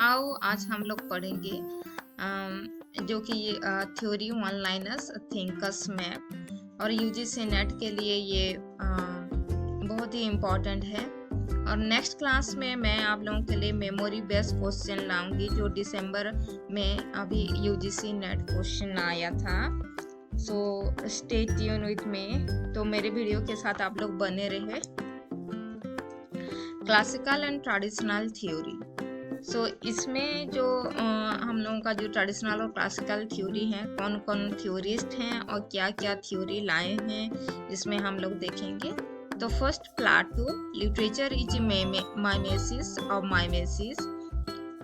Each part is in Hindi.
आओ आज हम लोग पढ़ेंगे जो कि theory one liners thinkers map और यूजीसी नेट के लिए ये बहुत ही इम्पोर्टेंट है। और नेक्स्ट क्लास में मैं आप लोगों के लिए मेमोरी बेस्ड क्वेश्चन लाऊंगी जो दिसंबर में अभी यूजीसी नेट क्वेश्चन आया था। So stay tune with me. तो मेरे वीडियो के साथ आप लोग बने रहे। Classical and traditional theory. So इसमें जो हम लोगों का जो ट्रेडिशनल और क्लासिकल थ्योरी है, कौन कौन थ्योरिस्ट हैं और क्या क्या थ्योरी लाए हैं, इसमें हम लोग देखेंगे। तो first, Plato, literature is mimesis और mimesis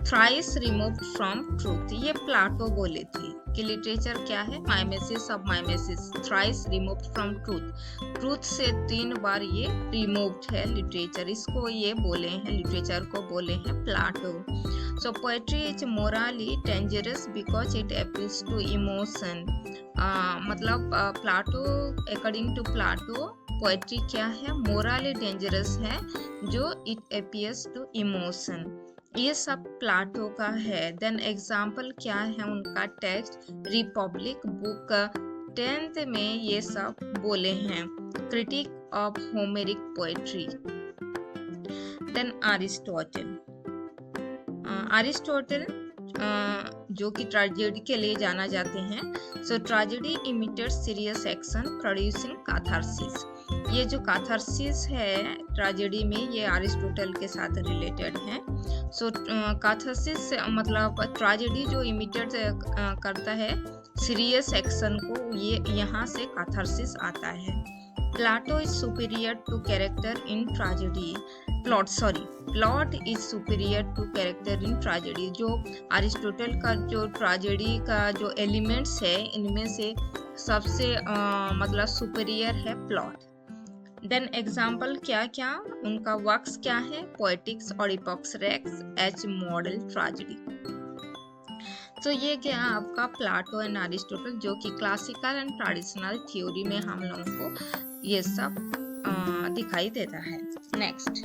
thrice removed from truth. ये प्लाटो बोले थे कि लिटरेचर क्या है, mimesis of mimesis thrice removed from truth. Truth से 3 बार ये रिमूव्ड है लिटरेचर, इसको ये बोले हैं, लिटरेचर को बोले हैं Plato. So poetry is morally dangerous because it appeals to emotion. मतलब Plato, according to Plato, poetry क्या है, मोरली डेंजरस है जो इट अपीयर्स टू इमोशन। ये सब प्लाटो का है। देन एग्जाम्पल क्या है उनका, टेक्स्ट रिपब्लिक बुक 10th में ये सब बोले हैं। Critique of Homeric poetry. Then Aristotle, Aristotle जो कि ट्रेजेडी के लिए जाना जाते हैं। So tragedy imitates serious action producing catharsis. ये जो कैथारसिस है ट्रेजेडी में, ये अरिस्टोटल के साथ रिलेटेड है। सो कैथारसिस मतलब ट्रेजेडी जो इमिटेट करता है सीरियस एक्शन को, ये यहाँ से कैथारसिस आता है। Plot is superior to character in tragedy. Plot is superior to character in tragedy. जो अरिस्टोटल का जो ट्रेजेडी का जो एलिमेंट्स है, इनमें से सबसे मतलब सुपीरियर है प्लॉट। देन एग्जाम्पल क्या क्या उनका वर्क्स क्या है, Poetics, Oedipus Rex, H model tragedy. तो ये क्या आपका प्लाटो एंड अरिस्टोटल जो कि क्लासिकल एंड ट्रेडिशनल थ्योरी में हम लोगों को ये सब दिखाई देता है। Next,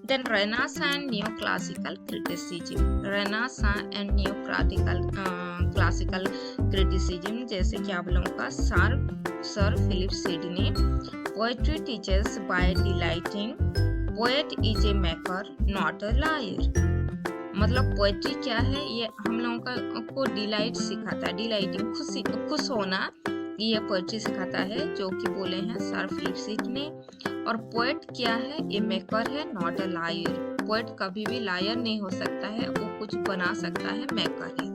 then Renaissance and new classical criticism. Renaissance and new classical criticism, जैसे कि आप लोगों का sir Philip Sidney. Poetry teachers by delighting, poet is a maker not a liar. मतलब पोएट्री क्या है, ये हम लोगों को डिलाइट सिखाता है, डिलाइटिंग खुश होना, ये पोएट्री सिखाता है जो कि बोले हैं सर फिलिप सिडनी। और पोएट क्या है, ये मेकर है नॉट अ लायर। पोएट कभी भी लायर नहीं हो सकता है, वो कुछ बना सकता है, मेकर है।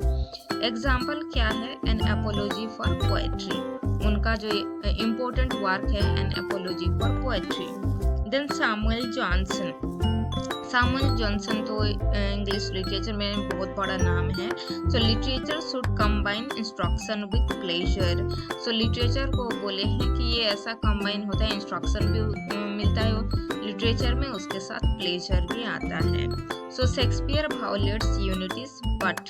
एग्जाम्पल क्या है, एन एपोलॉजी फॉर पोएट्री, उनका जो इम्पोर्टेंट वर्क है an apology for poetry. Then Samuel Johnson तो इंग्लिश लिटरेचर में बहुत बड़ा नाम है। So literature should combine instruction with pleasure. So literature को बोले हैं कि ये ऐसा कंबाइन होता है, इंस्ट्रक्शन भी मिलता है लिटरेचर में, उसके साथ प्लेजर भी आता है। So Shakespeare violates unities but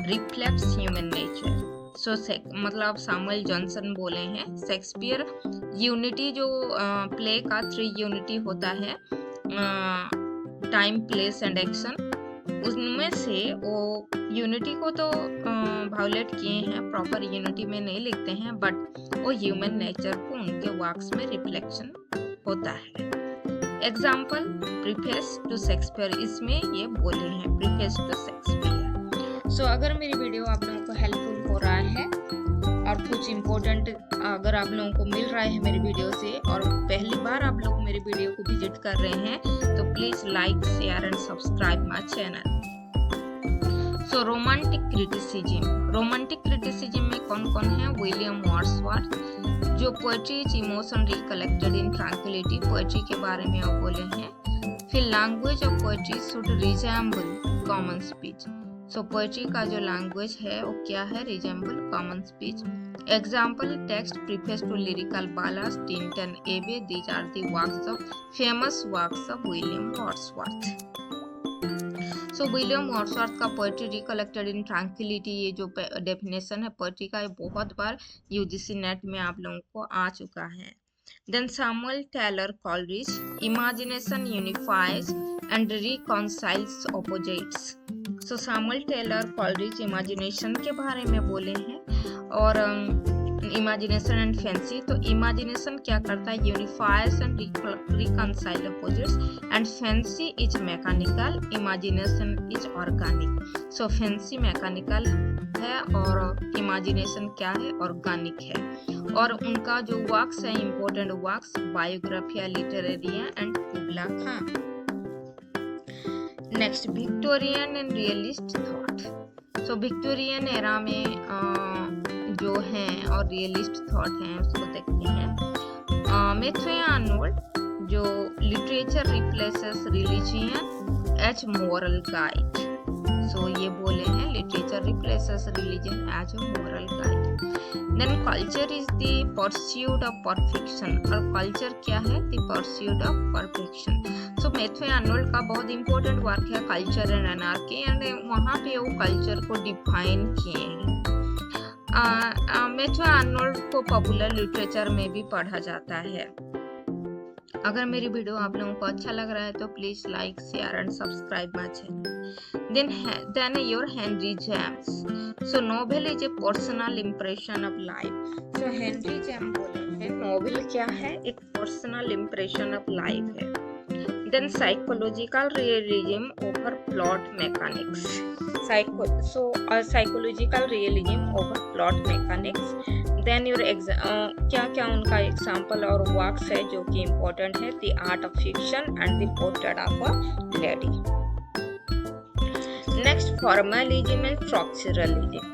reflects human nature. So मतलब सैमुअल जॉनसन बोले हैं शेक्सपियर यूनिटी जो प्ले का 3 यूनिटी होता है, टाइम, प्लेस एंड एक्शन, उनमें से वो यूनिटी को तो वायोलेट किए हैं, प्रॉपर यूनिटी में नहीं लिखते हैं, बट वो ह्यूमन नेचर को उनके वर्क्स में रिफ्लेक्शन होता है। एग्जाम्पल प्रीफेस टू शेक्सपियर, इसमें ये बोले हैं प्रीफेस टू शेक्सपियर। सो अगर मेरी वीडियो आप लोगों को हेल्पफुल हो रहा है और कुछ इम्पोर्टेंट अगर आप लोगों को मिल रहा है मेरी वीडियो से, और पहली बार आप लोग मेरी वीडियो को विजिट कर रहे हैं, तो please like, share and subscribe my channel. So romantic criticism में कौन कौन है, विलियम वर्ड्सवर्थ, जो poetry is emotion recollected in tranquillity, poetry के बारे में वो बोले हैं। फिर language of poetry should resemble common speech. So poetry का जो लैंग्वेज है वो क्या है, resemble common speech. Example text preface to lyrical ballads, Tintern Abbey, these are the works of famous works of William Wordsworth. So William Wordsworth का पोएट्री रिकलेक्टेड इन ट्रैंक्विलिटी, ये जो डेफिनेशन है पोएट्री का, ये बहुत बार यूजीसी नेट में आप लोगों को आ चुका है। Then Samuel Taylor Coleridge, imagination unifies and reconciles opposites. So Samuel Taylor Coleridge imagination के बारे में बोले हैं और इमेजिनेशन एंड फैंसी। तो इमेजिनेशन क्या करता है, unifies and reconcile opposites, and fancy is mechanical, imagination is organic. So fancy mechanical है और इमेजिनेशन क्या है, ऑर्गेनिक है। और उनका जो वर्क्स है, important works, Biographia Literaria and कुबला Khan. Next, Victorian and realist thought. So Victorian era में जो हैं और रियलिस्ट थॉट हैं उसको देखते हैं। मैथ्यू आर्नोल्ड, जो literature replaces religion as moral guide. So ये बोले हैं literature replaces religion as a moral guide. Then culture is the pursuit of perfection, और कल्चर क्या है, the pursuit of perfection. So Matthew Arnold का बहुत इंपॉर्टेंट वर्क है कल्चर एंड एनार्की, एंड वहाँ पे वो कल्चर को डिफाइन किए हैं। मैथ्यू आर्नोल्ड को पॉपुलर लिटरेचर में भी पढ़ा जाता है। अगर मेरी वीडियो आप लोगों को अच्छा लग रहा है तो please like, share and subscribe my channel. Then your Henry James. So novel is a personal impression of life. So Henry James बोले हैं नोवेल क्या है, एक पर्सनल इम्प्रेशन ऑफ लाइफ है। Then psychological realism over plot mechanics. Psychological realism over plot mechanics. Then your क्या उनका एग्जाम्पल और वर्क्स है जो कि इम्पोर्टेंट है, The Art of Fiction and The Portrait of a Lady. Next, formalism and structuralism.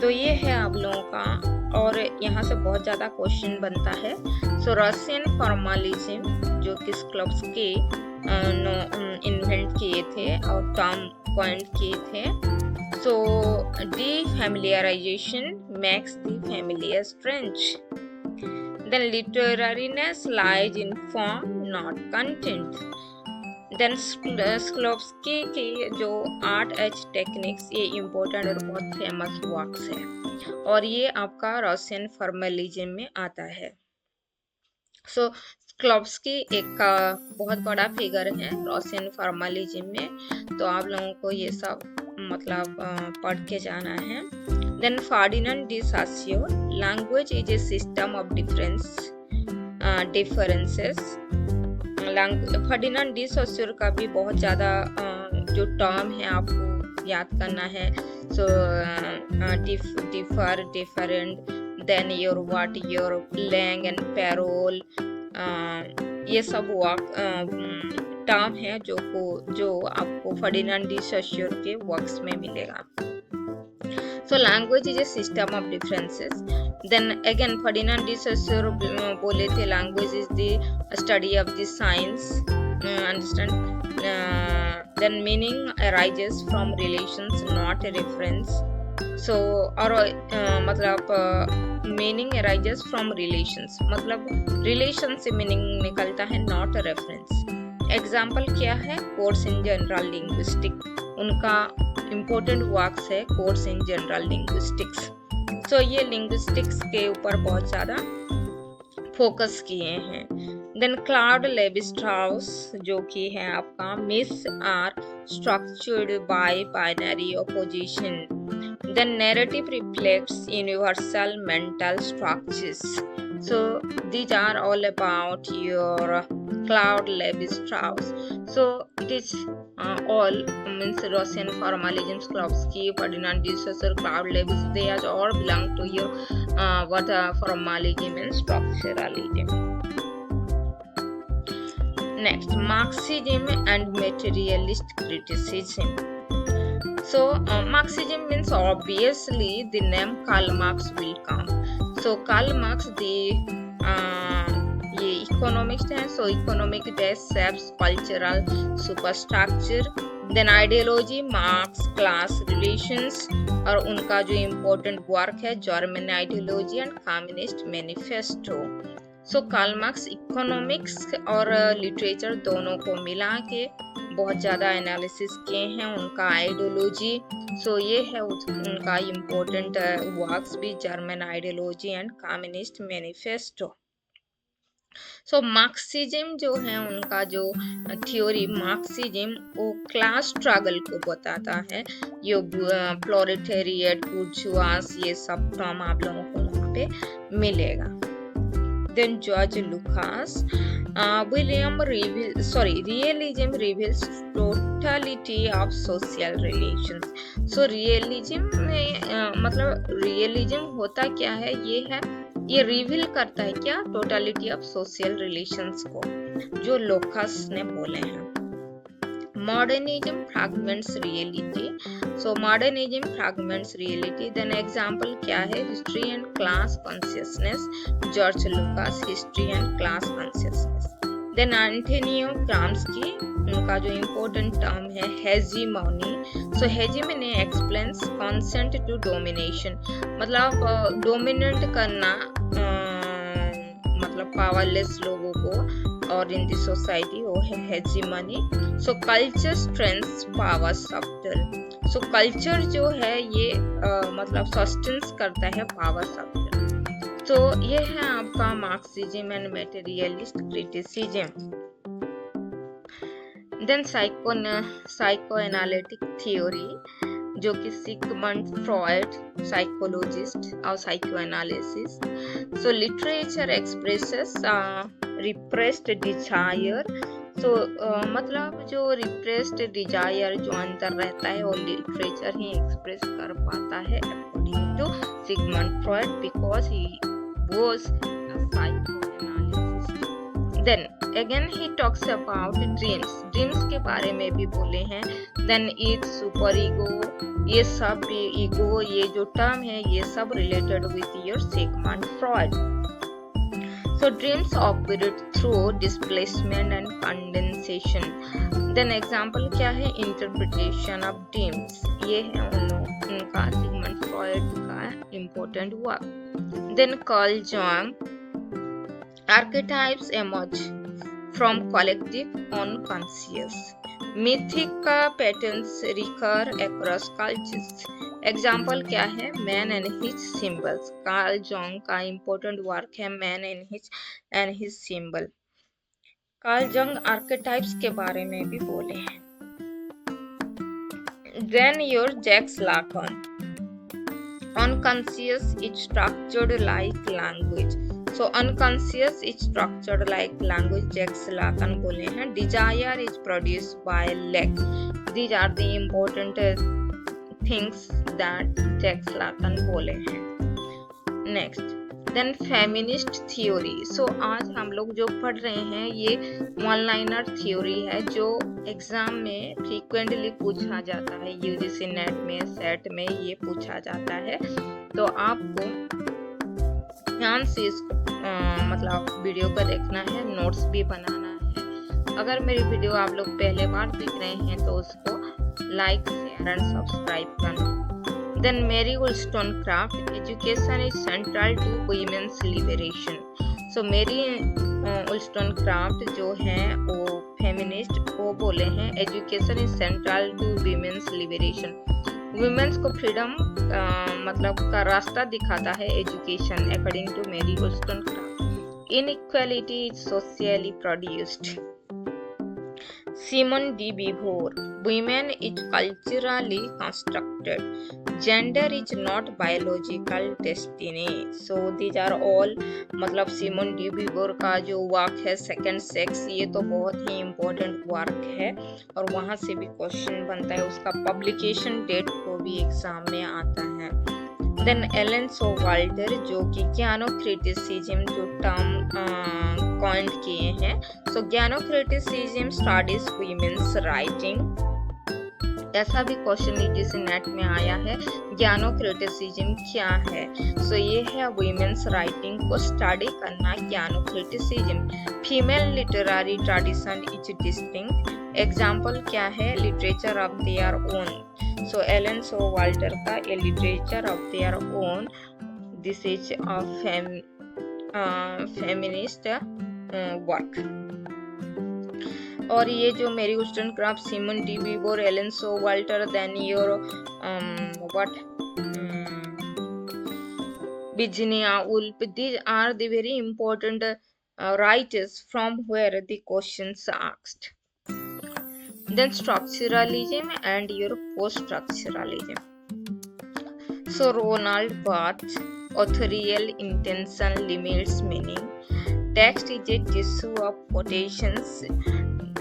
तो ये है आप लोगों का, और यहाँ से बहुत ज़्यादा क्वेश्चन बनता है। सो रशियन फॉर्मलिज्म जो कि स्क्लोब्स्की इन्वेंट किए थे और टर्म पॉइंट किए थे। So defamiliarization makes the familiar strength. Then literariness lies in form not content. Then Shklovsky की जो आर्ट एज टेक्निक्स, ये इम्पोर्टेंट और बहुत फेमस वर्क्स है, और ये आपका रशियन फॉर्मलिज्म में आता है। सो स्क्लोब्स्की एक बहुत बड़ा फिगर है रशियन फॉर्मलिज्म में, तो आप लोगों को ये सब मतलब पढ़ के जाना है। Then Ferdinand de Saussure, language is a system of differences. Ferdinand de Saussure का भी बहुत ज़्यादा जो टर्म है आपको याद करना है। So differ, different, then your what, your langue and parole, ये सब टर्म है जो आपको फर्डिनेंड डी सोस्योर के वर्क्स में मिलेगा। So language is a system of differences. Then again Ferdinand de Saussure बोले थे language is the study of the science, understand? Then meaning arises from relations, not a reference. So और मतलब meaning arises from relations, मतलब relation से meaning निकलता है, not a reference. Example क्या है, course in general linguistics, उनका इम्पोर्टेंट वर्क्स है कोर्स इन जनरल लिंग्विस्टिक्स। सो ये लिंग्विस्टिक्स के ऊपर बहुत ज़्यादा फोकस किए हैं। देन क्लाउड लेवी-स्ट्राउस जो कि है आपका myths are structured by binary opposition. Then narrative reflects universal mental structures. So these are all about your Claude Levi-Strauss. So it is all means Russian formalism, Sklopsky, Ferdinand de Saussure, Claude Levi, they all belong to your formalism and structuralism. Next, Marxism and materialist criticism. So Marxism means obviously the name Karl Marx will come. So Karl Marx ये इकोनॉमिक्स है। So economic base shapes cultural superstructure. Then ideology masks class relations, और उनका जो इम्पोर्टेंट वर्क है German ideology and communist manifesto. So Karl Marx economics और लिटरेचर दोनों को मिला के बहुत ज़्यादा एनालिसिस किए हैं उनका आइडियोलॉजी। सो ये है उनका इम्पोर्टेंट वर्क्स भी, German ideology and communist manifesto. So Marxism जो है उनका जो थ्योरी मार्क्सिज्म वो क्लास स्ट्रगल को बताता है। ये प्रोलेटेरिएट, बुर्जुआस, ये सब टर्म आप लोगों को वहाँ पे मिलेगा। Then George Lucas, realism reveals totality of social relations. So realism में मतलब realism होता क्या है, ये रिवील करता है क्या, टोटलिटी ऑफ सोशल रिलेशंस को, जो लोकस ने बोले हैं। Modernism fragments reality, so modernism fragments reality. Then example क्या है, history and class consciousness, George Lukacs, history and class consciousness. Then Antonio Gramsci, उनका जो इम्पोर्टेंट टर्म है hegemony. So hegemony explains consent to domination, मतलब डोमिनेट करना, मतलब पावरलेस लोगों को और इन दी सोसाइटी, वो है हेजीमनी। सो कल्चर स्ट्रेंथ्स पावर सब्टल, सो कल्चर जो है ये मतलब सस्टेंस करता है पावर सब्टल। तो ये है आपका Marxism and materialist criticism. Then psycho analytic theory, जो कि सिगमंड फ्रॉइड साइकोलॉजिस्ट और psycho analysis. So literature expresses repressed desire, तो मतलब जो रिप्रेस्ड डिजायर जो अंदर रहता है वो लिटरेचर ही एक्सप्रेस कर पाता है according to Sigmund Freud, because he was a psychoanalyst. Then again he talks about dreams के बारे में भी बोले हैं। देन इट सुपर ईगो, ये सब ईगो, ये जो टर्म है ये सब related with your Sigmund Freud. So dreams operate through displacement and condensation. Then example क्या है, interpretation of dreams, ये है उनका सिगमंड फ्रॉइड का important work. Then Carl Jung, archetypes emerge from collective unconscious. Mythic patterns recur across cultures. Example क्या है, man and his symbols, Carl Jung का इम्पोर्टेंट वर्क है man and his symbol. Carl Jung archetypes के बारे में भी बोले हैं। Then your Jacques Lacan, unconscious is structured like language, so unconscious is structured like language, Jacques Lacan बोले हैं। Desire is produced by lack, these are the important things that Jacques Lacan बोले हैं। Next then feminist theory, so आज हम लोग जो पढ़ रहे हैं ये वन लाइनर थ्योरी है जो एग्जाम में फ्रीक्वेंटली पूछा जाता है, यूजीसी नेट में, सेट में ये पूछा जाता है। तो आपको ध्यान से इसको मतलब वीडियो को देखना है, नोट्स भी बनाना है। अगर मेरी वीडियो आप लोग पहले बार देख रहे हैं तो उसको लाइक, शेयर एंड सब्सक्राइब करना। Then Mary Wollstonecraft, education is central to women's liberation. So Mary Wollstonecraft जो है वो फेमिनिस्ट, वो बोले हैं education is central to women's liberation. Women's को फ्रीडम मतलब का रास्ता दिखाता है education, according to Mary Wollstonecraft. Inequality is socially produced. Simon de Beauvoir, women is culturally constructed. Gender is not biological destiny. So these are all, मतलब Simon de Beauvoir का जो वर्क है सेकंड सेक्स, ये तो बहुत ही इम्पोर्टेंट वर्क है और वहाँ से भी क्वेश्चन बनता है, उसका पब्लिकेशन डेट को भी एग्जाम में आता है। देन एलन सोवाल्टर, जो कि ज्ञानोक्रिटिसिज्म जो टर्म कॉइंड किए हैं। सो ज्ञानोक्रिटिसिज्म स्टडीज वुमेन्स राइटिंग, ऐसा भी क्वेश्चन यूजीसी नेट में आया है, ज्ञानोक्रिटिसिज्म क्या है। सो ये है वुमेन्स राइटिंग को स्टडी करना, gynocriticism. Female literary tradition is distinct, example क्या है, literature of their own. So Elaine Showalter का a literature of their own, this is a feminist work. और ये जो Mary Wollstonecraft, Simone de Beauvoir, Elaine Showalter, then your Virginia Woolf, these are the very important writers from where the questions asked. Then structuralism and your post-structuralism. So Ronald Barthes, authorial intention limits meaning. Text is a tissue of quotations.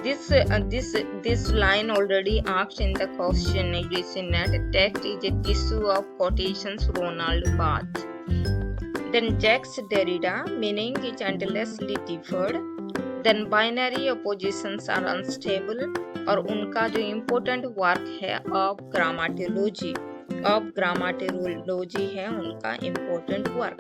This line already asked in the question that text is a tissue of quotations. Ronald Barthes. Then Jacques Derrida, meaning is endlessly deferred. Then binary oppositions are unstable. और उनका जो इम्पोर्टेंट वर्क है ऑफ ग्रामेटोलॉजी है उनका important work.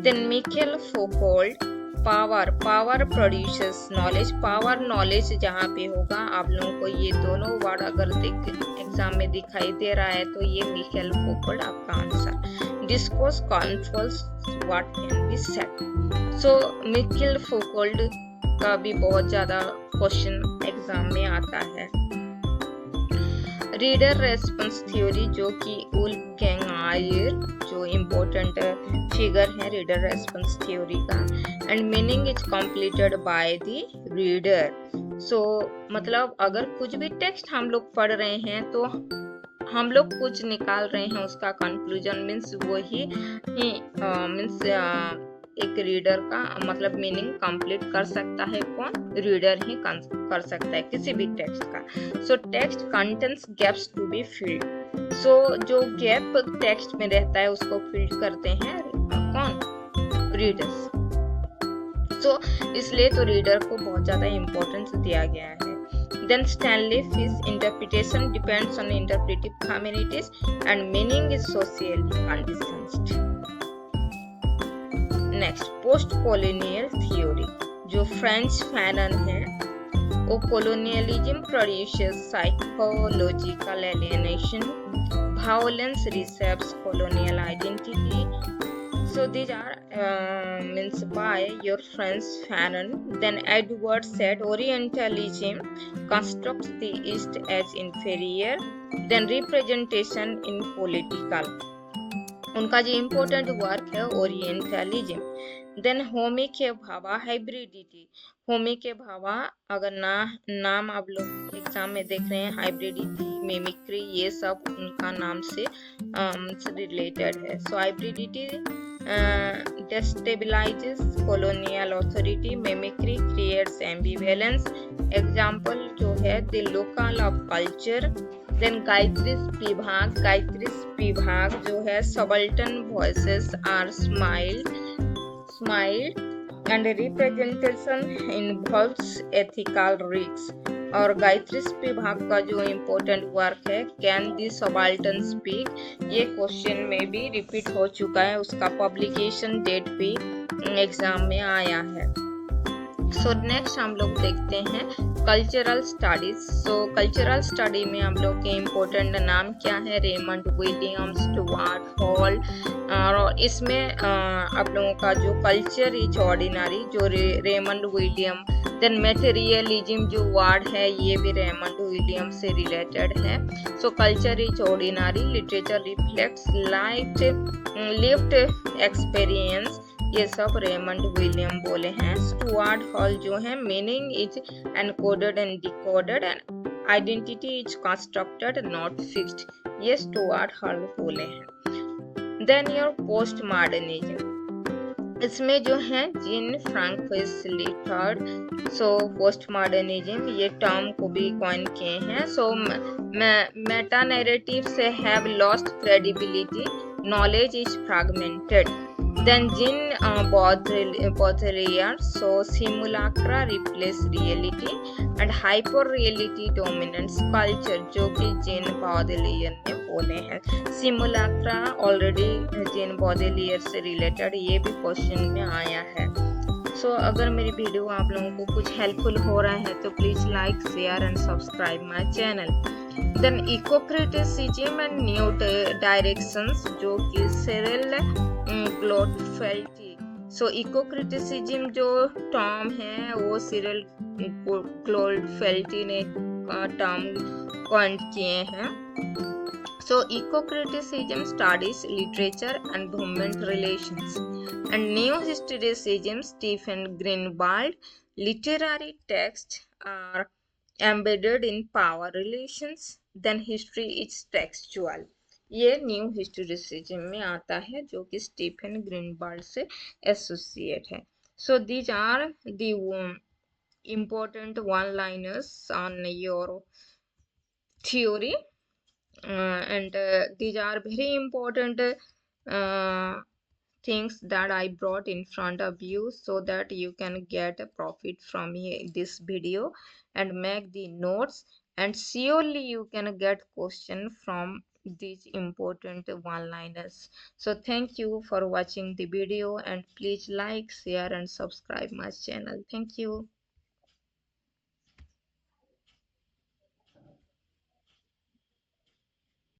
Then Michel Foucault, power producers knowledge. Power knowledge जहाँ पे होगा आप लोगों को ये दोनों वर्ड अगर एग्जाम में दिखाई दे रहा है तो ये मिशेल फौकॉल्ट आपका answer. Discourse controls what can be said. So Michel Foucault का भी बहुत ज्यादा क्वेश्चन एग्जाम में आता है. रीडर रेस्पॉन्स थ्योरी जो कि वुल्फगैंग आयर जो इम्पोर्टेंट फिगर है रीडर रेस्पॉन्स थ्योरी का. And meaning is completed by the reader. So मतलब अगर कुछ भी टेक्स्ट हम लोग पढ़ रहे हैं तो हम लोग कुछ निकाल रहे हैं उसका कंक्लूजन मीन्स वही मीन्स एक रीडर का मतलब मीनिंग कंप्लीट कर सकता है कौन? रीडर ही कर सकता है किसी भी टेक्स्ट का. So text contents gaps to be filled. So जो गैप टेक्स्ट में रहता है उसको फिल्ड करते हैं कौन? रीडर्स. सो इसलिए तो रीडर को बहुत ज्यादा इम्पोर्टेंस दिया गया है. Then Stanley Fish's interpretation depends on interpretive communities and meaning is socially conditioned. Next post colonial theory जो फ्रेंच फैनन है वो colonialism produces psychological alienation, violence reshapes colonial identity. So these are means by your French Fanon. Then Edward said Orientalism constructs the East as inferior. Then representation in political. उनका जो इम्पोर्टेंट वर्क है ओरिएंटलिज्म. देन होमी के भावा हाइब्रिडिटी. होमी के भावा अगर नाम आप लोग एग्जाम में देख रहे हैं हाइब्रिडिटी मिमिक्री ये सब उनका नाम से रिलेटेड है. So hybridity destabilizes colonial authority. Mimicry creates ambivalence. Example जो है the local of culture. Then Gayatri विभाग जो है subaltern voices are smiled and representation involves ethical risk. और गायत्री विभाग का जो इम्पोर्टेंट वर्क है कैन दी सबल्टन स्पीक. ये क्वेश्चन में भी रिपीट हो चुका है, उसका पब्लिकेशन डेट भी एग्जाम में आया है. सो नेक्स्ट हम लोग देखते हैं कल्चरल स्टडीज. सो कल्चरल स्टडी में हम लोग के इम्पोर्टेंट नाम क्या है? Raymond Williams, Stuart hall. और इसमें आप लोगों का जो कल्चर इज ऑर्डिनरी जो रेमंड विलियम. देन मटेरियलिज्म जो वर्ड है ये भी रेमंड विलियम से रिलेटेड है. सो culture is ordinary, literature reflects lived experience. ये सब रेमंड विलियम बोले हैं. स्टुअर्ट हॉल जो है meaning is encoded and decoded and identity is constructed not fixed. ये स्टुअर्ट हॉल बोले हैं. Then your post modernism. इसमें जो है Jean Francois Lyotard. So post modernism ये टर्म को भी कॉइन किए हैं. सो मेटा नैरेटिव से have lost credibility, knowledge is fragmented. Then Jean Baudrillard, so simulacra replace reality and hyper reality dominates culture जो कि Jean Baudrillard ने बोले हैं. simulacra ऑलरेडी Jean Baudrillard से रिलेटेड ये भी क्वेश्चन में आया है. सो अगर मेरी वीडियो आप लोगों को कुछ हेल्पफुल हो रहा है तो please like share and subscribe my channel. Then eco criticism and new directions जो कि Cheryll Glotfelty. So eco criticism जो टर्म है वो सिरिल ग्लोटफेल्टी ने टर्म कॉइन किए हैं। So eco-criticism studies literature and government relations, and neo-historicism Stephen Greenwald literary texts are embedded in power relations, then history is textual। ये न्यू हिस्टोरिसिज्म में आता है जो कि स्टीफन ग्रीनवाल्ड से एसोसिएट है। So these are the important one liners on your theory, and these are very important things that I brought in front of you so that you can get a profit from this video and make the notes, and surely you can get question from these important one liners. So thank you for watching the video, and please like, share and subscribe my channel. Thank you.